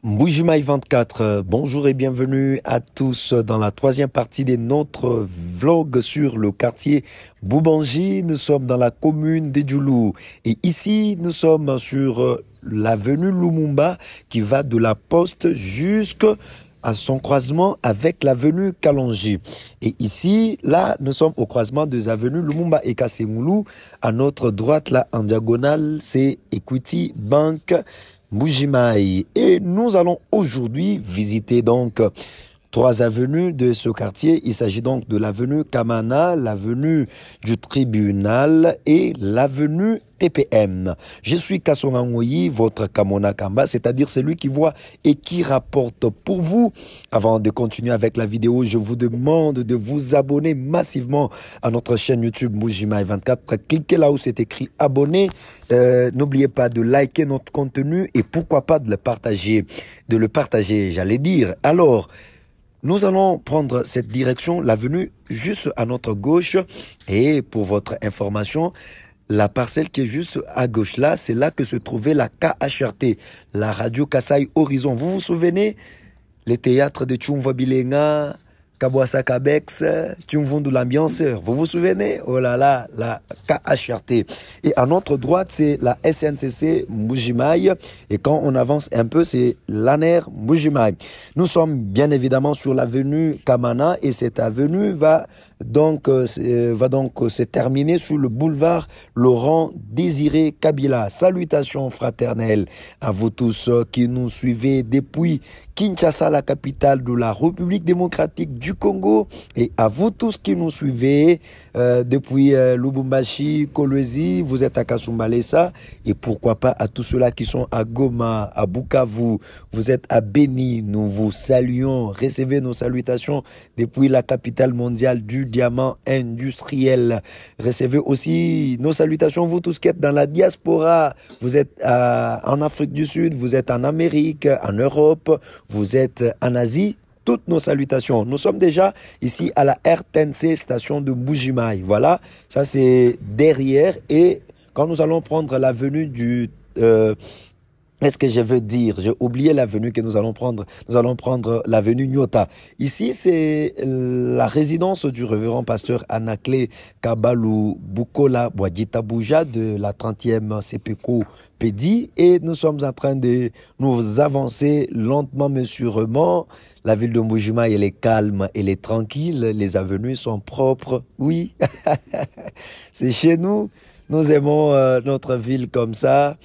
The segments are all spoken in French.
Mbujimaï 24, bonjour et bienvenue à tous dans la troisième partie de notre vlog sur le quartier Boubangi. Nous sommes dans la commune de Djoulou et ici nous sommes sur l'avenue Lumumba qui va de la poste jusqu'à son croisement avec l'avenue Kalonji. Et ici, là, nous sommes au croisement des avenues Lumumba et Kassemoulou. À notre droite, là, en diagonale, c'est Equity Bank Mbujimaï. Et nous allons aujourd'hui visiter donc trois avenues de ce quartier. Il s'agit donc de l'avenue Kamana, l'avenue du tribunal et l'avenue TPM. Je suis Kassonga Ngoyi, votre Kamona Kamba, c'est-à-dire celui qui voit et qui rapporte pour vous. Avant de continuer avec la vidéo, je vous demande de vous abonner massivement à notre chaîne YouTube Mbujimaï 24. Cliquez là où c'est écrit abonner. N'oubliez pas de liker notre contenu et pourquoi pas de le partager. J'allais dire. Alors, nous allons prendre cette direction, l'avenue juste à notre gauche. Et pour votre information, la parcelle qui est juste à gauche là, c'est là que se trouvait la KHRT, la radio Kasaï Horizon. Vous vous souvenez? Les théâtres de Tchumva Bilenga, Kabouassa Kabex, Tchumvundu l'ambianceur. Vous vous souvenez? Oh là là, la KHRT. Et à notre droite, c'est la SNCC Mbujimaï. Et quand on avance un peu, c'est l'ANER Mbujimaï. Nous sommes bien évidemment sur l'avenue Kamana et cette avenue va donc se terminer sous le boulevard Laurent Désiré Kabila. Salutations fraternelles à vous tous qui nous suivez depuis Kinshasa, la capitale de la République démocratique du Congo, et à vous tous qui nous suivez depuis Lubumbashi, Kolwezi, vous êtes à Kasumbalesa, et pourquoi pas à tous ceux-là qui sont à Goma, à Bukavu, vous êtes à Beni, nous vous saluons, recevez nos salutations depuis la capitale mondiale du diamant industriel. Recevez aussi nos salutations, vous tous qui êtes dans la diaspora, vous êtes en Afrique du Sud, vous êtes en Amérique, en Europe, vous êtes en Asie, toutes nos salutations. Nous sommes déjà ici à la RTNC station de Mbujimaï. Voilà, ça c'est derrière. Et quand nous allons prendre l'avenue du... Est-ce que je veux dire? J'ai oublié l'avenue que nous allons prendre. Nous allons prendre l'avenue Nyota. Ici, c'est la résidence du révérend pasteur Anaclé Kabalou Bukola Boadjita Bouja de la 30e CPECO Pédi. Et nous sommes en train de nous avancer lentement mais sûrement. La ville de Mbujimaï, elle est calme, elle est tranquille. Les avenues sont propres. Oui, c'est chez nous. Nous aimons notre ville comme ça.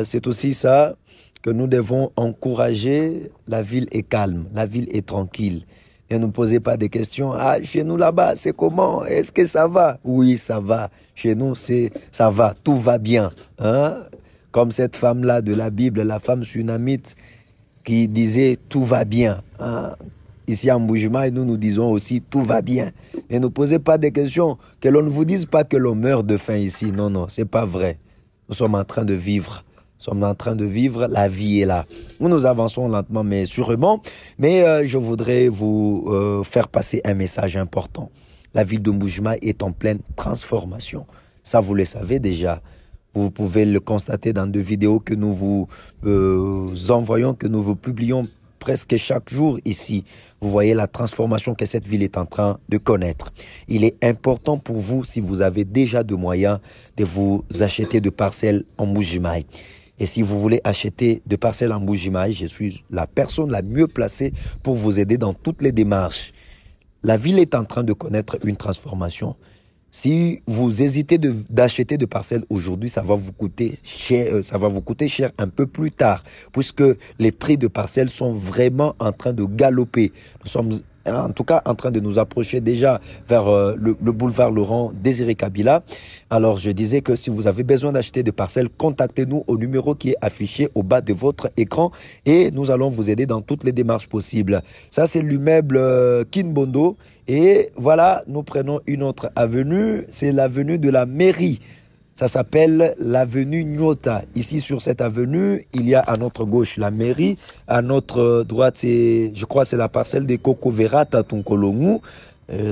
C'est aussi ça que nous devons encourager. La ville est calme, la ville est tranquille. Et ne posez pas de questions. Ah, chez nous là-bas, c'est comment? Est-ce que ça va? Oui, ça va. Chez nous, ça va. Tout va bien. Hein? Comme cette femme-là de la Bible, la femme sunamite qui disait tout va bien. Hein? Ici à Mbujimaï, nous disons aussi tout va bien. Et ne posez pas de questions. Que l'on ne vous dise pas que l'on meurt de faim ici. Non, non, c'est pas vrai. Nous sommes en train de vivre. Nous sommes en train de vivre. La vie est là. Nous avançons lentement mais sûrement. Mais je voudrais vous faire passer un message important. La ville de Mbujimaï est en pleine transformation. Ça, vous le savez déjà. Vous pouvez le constater dans deux vidéos que nous vous envoyons, que nous vous publions presque chaque jour ici. Vous voyez la transformation que cette ville est en train de connaître. Il est important pour vous, si vous avez déjà de moyens, de vous acheter de parcelles en Mbujimaï. Et si vous voulez acheter de parcelles en Mbujimaï, je suis la personne la mieux placée pour vous aider dans toutes les démarches. La ville est en train de connaître une transformation. Si vous hésitez d'acheter de parcelles aujourd'hui, ça va vous coûter cher un peu plus tard, puisque les prix de parcelles sont vraiment en train de galoper. Nous sommes en tout cas en train de nous approcher déjà vers le boulevard Laurent Désiré Kabila. Alors je disais que si vous avez besoin d'acheter des parcelles, contactez-nous au numéro qui est affiché au bas de votre écran et nous allons vous aider dans toutes les démarches possibles. Ça c'est l'immeuble Kinbondo. Et voilà, nous prenons une autre avenue, c'est l'avenue de la mairie. Ça s'appelle l'avenue Nyota. Ici, sur cette avenue, il y a à notre gauche la mairie. À notre droite, je crois c'est la parcelle de Kokovera Tatunkolongu.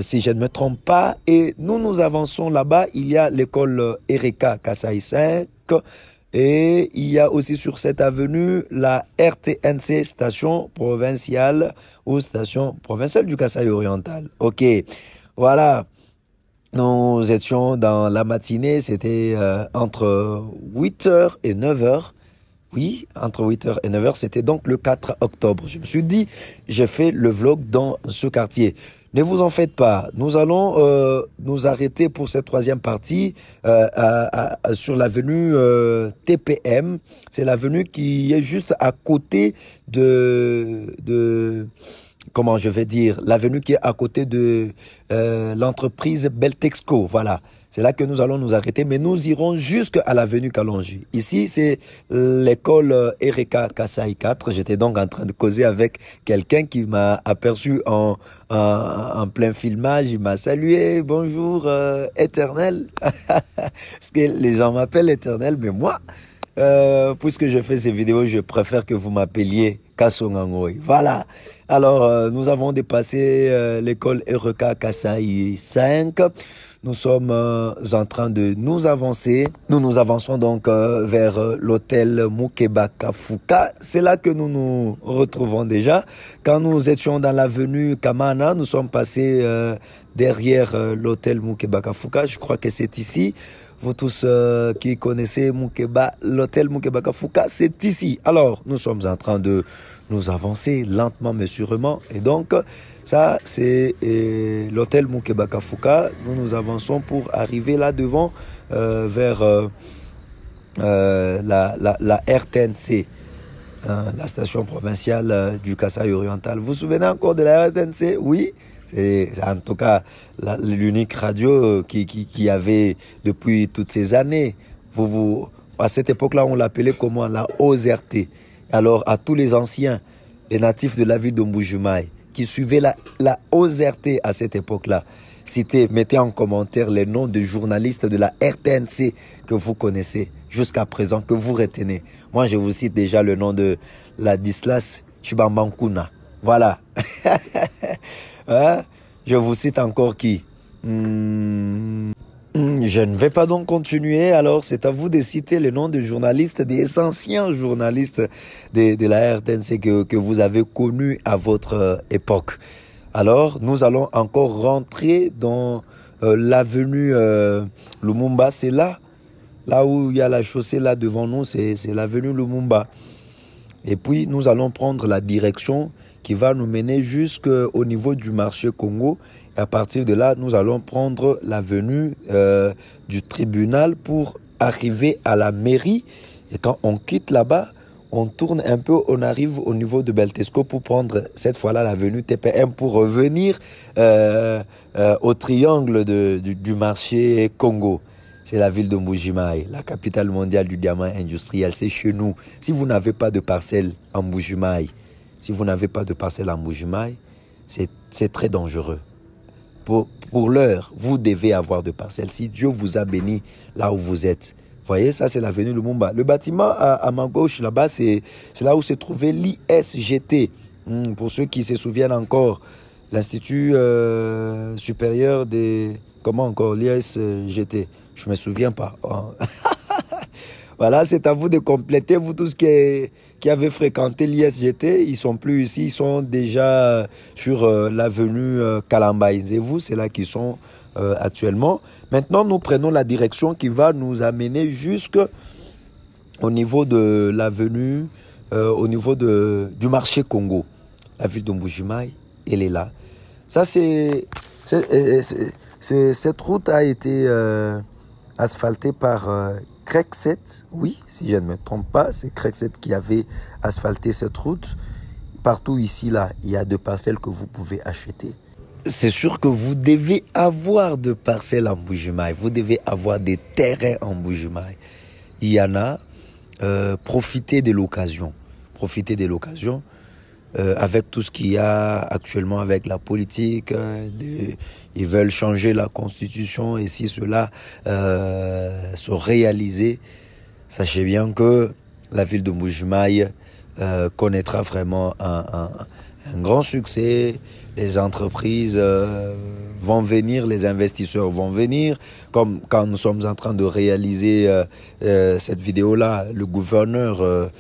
Si je ne me trompe pas. Et nous avançons là-bas. Il y a l'école Ereka Kasaï 5. Et il y a aussi sur cette avenue la RTNC, station provinciale ou station provinciale du Kasaï oriental. Ok, voilà. Nous étions dans la matinée, c'était entre 8h et 9h. Oui, entre 8h et 9h, c'était donc le 4 octobre. Je me suis dit, j'ai fait le vlog dans ce quartier. Ne vous en faites pas, nous allons nous arrêter pour cette troisième partie sur l'avenue TPM. C'est l'avenue qui est juste à côté comment je vais dire, l'avenue qui est à côté de l'entreprise Beltexco, voilà. C'est là que nous allons nous arrêter, mais nous irons jusqu'à l'avenue Kalonji. Ici, c'est l'école Ereka Kasaï 4. J'étais donc en train de causer avec quelqu'un qui m'a aperçu en plein filmage. Il m'a salué, bonjour Éternel. Parce que les gens m'appellent Éternel, mais moi, puisque je fais ces vidéos, je préfère que vous m'appeliez Kassongangoy. Voilà. Alors, nous avons dépassé l'école Ereka Kasaï 5. Nous sommes en train de nous avancer. Nous avançons donc vers l'hôtel Mukeba Kafuka. C'est là que nous nous retrouvons déjà. Quand nous étions dans l'avenue Kamana, nous sommes passés derrière l'hôtel Mukeba Kafuka. Je crois que c'est ici. Vous tous qui connaissez l'hôtel Mukeba Kafuka, c'est ici. Alors, nous sommes en train de nous avancer lentement mais sûrement. Et donc, ça, c'est l'hôtel Mukeba Kafuka. Nous avançons pour arriver là devant vers la RTNC, la station provinciale du Kasaï oriental. Vous vous souvenez encore de la RTNC? Oui. C'est en tout cas l'unique radio qui avait depuis toutes ces années. À cette époque-là, on l'appelait comment? La OZRT. Alors, à tous les anciens, les natifs de la ville de Mbujimaï, qui suivaient la OZRT à cette époque-là, mettez en commentaire les noms de journalistes de la RTNC que vous connaissez jusqu'à présent, que vous retenez. Moi, je vous cite déjà le nom de Ladislas Chibambankuna. Voilà. Hein? Je vous cite encore qui? Je ne vais pas donc continuer. Alors, c'est à vous de citer le nom de journalistes, des anciens journalistes de la RTNC que vous avez connus à votre époque. Alors, nous allons encore rentrer dans l'avenue Lumumba. C'est là où il y a la chaussée là devant nous, c'est l'avenue Lumumba. Et puis, nous allons prendre la direction qui va nous mener jusqu'au niveau du marché Congo. Et à partir de là, nous allons prendre l'avenue du tribunal pour arriver à la mairie. Et quand on quitte là-bas, on tourne un peu, on arrive au niveau de Beltexco pour prendre cette fois-là l'avenue TPM pour revenir au triangle du marché Congo. C'est la ville de Mbujimaï, la capitale mondiale du diamant industriel. C'est chez nous. Si vous n'avez pas de parcelle en Mbujimaï, c'est très dangereux. Pour l'heure, vous devez avoir de parcelles. Si Dieu vous a béni là où vous êtes. Vous voyez, ça c'est l'avenue Lumumba. Le bâtiment à ma gauche, là-bas, c'est là où s'est trouvé l'ISGT. Pour ceux qui se souviennent encore, l'Institut supérieur des... Comment encore? L'ISGT. Je ne me souviens pas. Voilà, c'est à vous de compléter. Vous tous qui avez fréquenté l'ISGT, ils ne sont plus ici. Ils sont déjà sur l'avenue Kalambaï. Et vous, c'est là qu'ils sont actuellement. Maintenant, nous prenons la direction qui va nous amener jusqu'au niveau de l'avenue, au niveau du marché Congo. La ville de Mbujimaï, elle est là. Ça, cette route a été asphaltée par Crexet. Oui, si je ne me trompe pas, c'est Crexet qui avait asphalté cette route. Partout ici, là, il y a de parcelles que vous pouvez acheter. C'est sûr que vous devez avoir de parcelles en Mbujimaï. Vous devez avoir des terrains en Mbujimaï. Il y en a. Profitez de l'occasion. Profitez de l'occasion. Avec tout ce qu'il y a actuellement avec la politique, ils veulent changer la constitution et si cela se réalisait, sachez bien que la ville de Mbujimaï connaîtra vraiment un grand succès. Les entreprises vont venir, les investisseurs vont venir. Comme quand nous sommes en train de réaliser cette vidéo-là, le gouverneur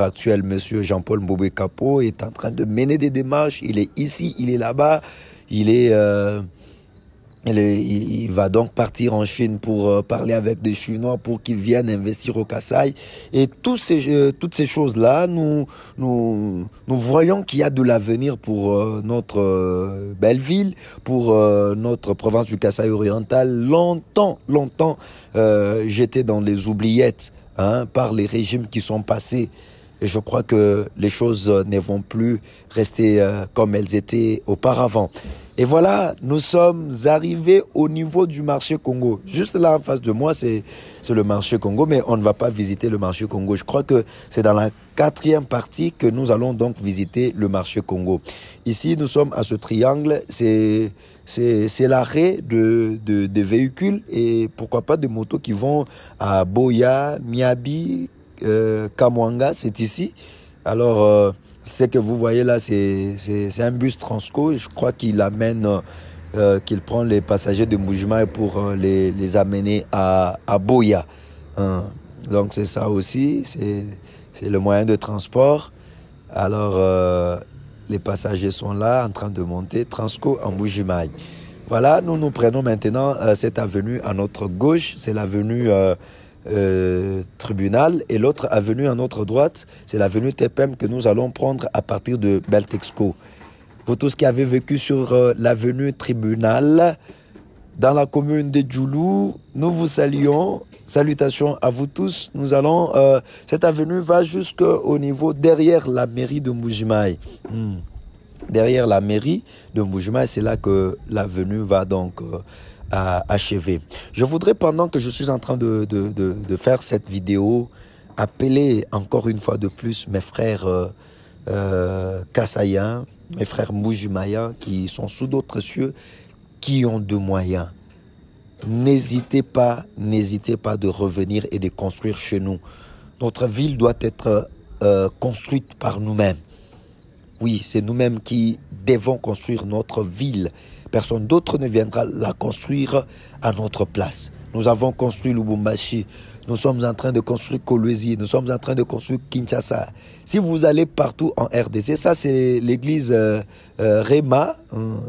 actuel, monsieur Jean-Paul Mbobé Kapo, est en train de mener des démarches. Il est ici, il est là-bas, il va donc partir en Chine pour parler avec des Chinois pour qu'ils viennent investir au Kasaï. Et toutes ces choses-là, nous voyons qu'il y a de l'avenir pour notre belle ville, pour notre province du Kasaï oriental. Longtemps, j'étais dans les oubliettes par les régimes qui sont passés. Et je crois que les choses ne vont plus rester comme elles étaient auparavant. Et voilà, nous sommes arrivés au niveau du marché Congo. Juste là en face de moi, c'est le marché Congo, mais on ne va pas visiter le marché Congo. Je crois que c'est dans la 4e partie que nous allons donc visiter le marché Congo. Ici, nous sommes à ce triangle, c'est l'arrêt de véhicules et pourquoi pas de motos qui vont à Boya, Miabi, Kamwanga, c'est ici. Alors, ce que vous voyez là, c'est un bus Transco. Je crois qu'il qu'il prend les passagers de Mbuji-Mayi pour les amener à Boya. Donc c'est ça aussi, c'est le moyen de transport. Alors, les passagers sont là en train de monter Transco en Mbuji-Mayi. Voilà, nous prenons maintenant cette avenue à notre gauche, c'est l'avenue Tribunal, et l'autre avenue à notre droite, c'est l'avenue TPM que nous allons prendre à partir de Beltexco. Vous tous qui avez vécu sur l'avenue Tribunal dans la commune de Djoulou, nous vous saluons. Salutations à vous tous. Nous allons, cette avenue va jusqu'au niveau derrière la mairie de Mbuji-Mayi. Derrière la mairie de Mbuji-Mayi, c'est là que l'avenue va donc achever. Je voudrais, pendant que je suis en train de faire cette vidéo, appeler encore une fois de plus mes frères Kasaïens, mes frères Mbuji-Mayiens qui sont sous d'autres cieux, qui ont de moyens. N'hésitez pas de revenir et de construire chez nous. Notre ville doit être construite par nous-mêmes. Oui, c'est nous-mêmes qui devons construire notre ville. Personne d'autre ne viendra la construire à notre place. Nous avons construit Lubumbashi. Nous sommes en train de construire Kolwezi. Nous sommes en train de construire Kinshasa. Si vous allez partout en RDC, ça c'est l'église Réma,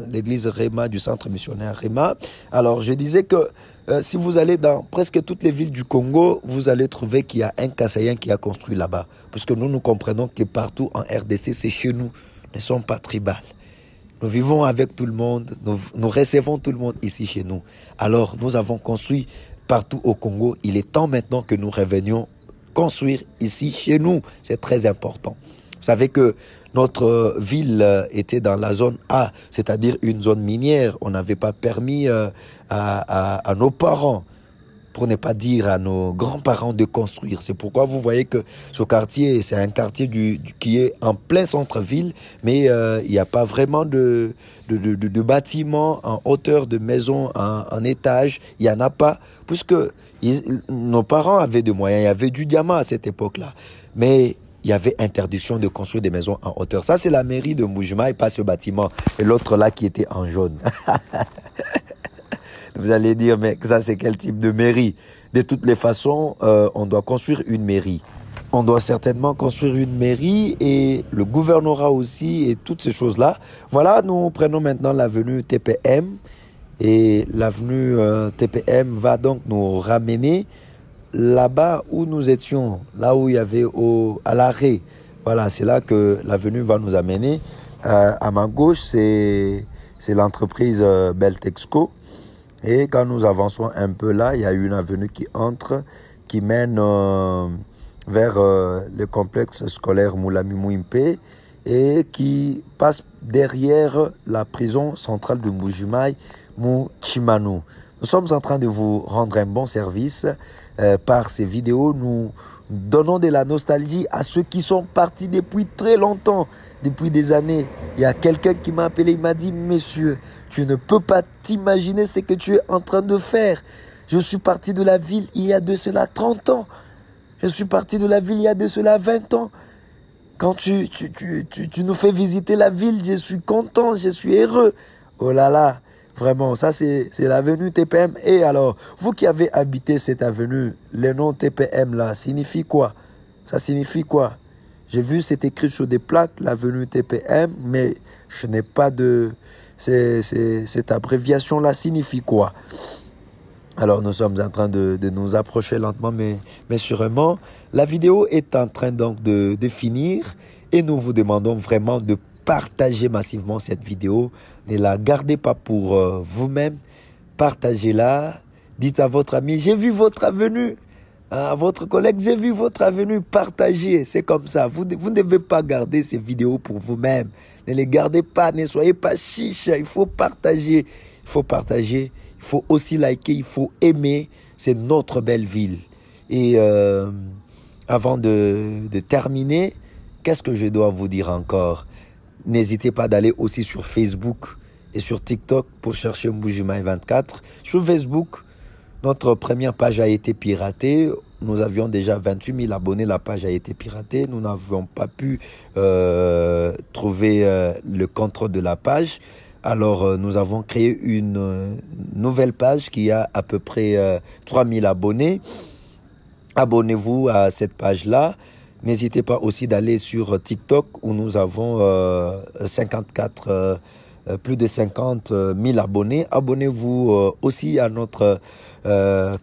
l'église Réma du centre missionnaire Réma. Alors je disais que si vous allez dans presque toutes les villes du Congo, vous allez trouver qu'il y a un Kasaïen qui a construit là-bas. Puisque nous comprenons que partout en RDC, c'est chez nous. Nous ne sommes pas tribales. Nous vivons avec tout le monde, nous recevons tout le monde ici chez nous. Alors, nous avons construit partout au Congo. Il est temps maintenant que nous revenions construire ici chez nous. C'est très important. Vous savez que notre ville était dans la zone A, c'est-à-dire une zone minière. On n'avait pas permis à nos parents, pour ne pas dire à nos grands-parents, de construire. C'est pourquoi vous voyez que ce quartier, c'est un quartier qui est en plein centre-ville, mais il n'y a pas vraiment de bâtiments en hauteur, de maisons en étage. Il n'y en a pas, puisque nos parents avaient des moyens. Il y avait du diamant à cette époque-là. Mais il y avait interdiction de construire des maisons en hauteur. Ça, c'est la mairie de Mbuji-Mayi, pas ce bâtiment. Et l'autre là qui était en jaune. Vous allez dire, mais ça c'est quel type de mairie? De toutes les façons, on doit construire une mairie. On doit certainement construire une mairie et le gouvernorat aussi et toutes ces choses-là. Voilà, nous prenons maintenant l'avenue TPM. Et l'avenue TPM va donc nous ramener là-bas où nous étions, là où il y avait à l'arrêt. Voilà, c'est là que l'avenue va nous amener. À ma gauche, c'est l'entreprise Beltexco. Et quand nous avançons un peu là, il y a une avenue qui entre, qui mène vers le complexe scolaire Moulami Mouimpe et qui passe derrière la prison centrale de Mbuji-Mayi, Mouchimanu. Nous sommes en train de vous rendre un bon service par ces vidéos. Nous donnons de la nostalgie à ceux qui sont partis depuis très longtemps, depuis des années. Il y a quelqu'un qui m'a appelé, il m'a dit « Monsieur, tu ne peux pas t'imaginer ce que tu es en train de faire. Je suis parti de la ville il y a de cela 30 ans. Je suis parti de la ville il y a de cela 20 ans. Quand tu nous fais visiter la ville, je suis content, je suis heureux. Oh là là, vraiment, ça c'est l'avenue TPM. Et alors, vous qui avez habité cette avenue, le nom TPM là, signifie quoi? Ça signifie quoi? J'ai vu, c'est écrit sur des plaques, l'avenue TPM, mais je n'ai pas de... Cette abréviation-là signifie quoi? Alors, nous sommes en train de nous approcher lentement, mais sûrement. La vidéo est en train donc de finir et nous vous demandons vraiment de partager massivement cette vidéo. Ne la gardez pas pour vous-même. Partagez-la. Dites à votre ami, j'ai vu votre avenue. À votre collègue, j'ai vu votre avenue. Partagez. C'est comme ça. Vous ne devez pas garder ces vidéos pour vous-même. Ne les gardez pas. Ne soyez pas chiche. Il faut partager. Il faut partager. Il faut aussi liker, il faut aimer, c'est notre belle ville. Et avant de terminer, qu'est-ce que je dois vous dire encore? N'hésitez pas d'aller aussi sur Facebook et sur TikTok pour chercher Mbujimayi 24. Sur Facebook, notre première page a été piratée. Nous avions déjà 28 000 abonnés, la page a été piratée. Nous n'avions pas pu trouver le contrôle de la page. Alors, nous avons créé une nouvelle page qui a à peu près 3000 abonnés. Abonnez-vous à cette page-là. N'hésitez pas aussi d'aller sur TikTok où nous avons plus de 50 000 abonnés. Abonnez-vous aussi à notre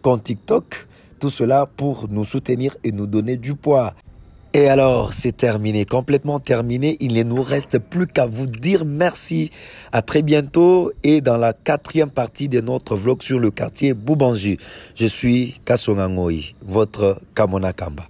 compte TikTok. Tout cela pour nous soutenir et nous donner du poids. Et alors, c'est terminé, complètement terminé. Il ne nous reste plus qu'à vous dire merci. À très bientôt et dans la 4e partie de notre vlog sur le quartier Boubangi. Je suis Kasonga Ngoyi, votre Kamona Kamba.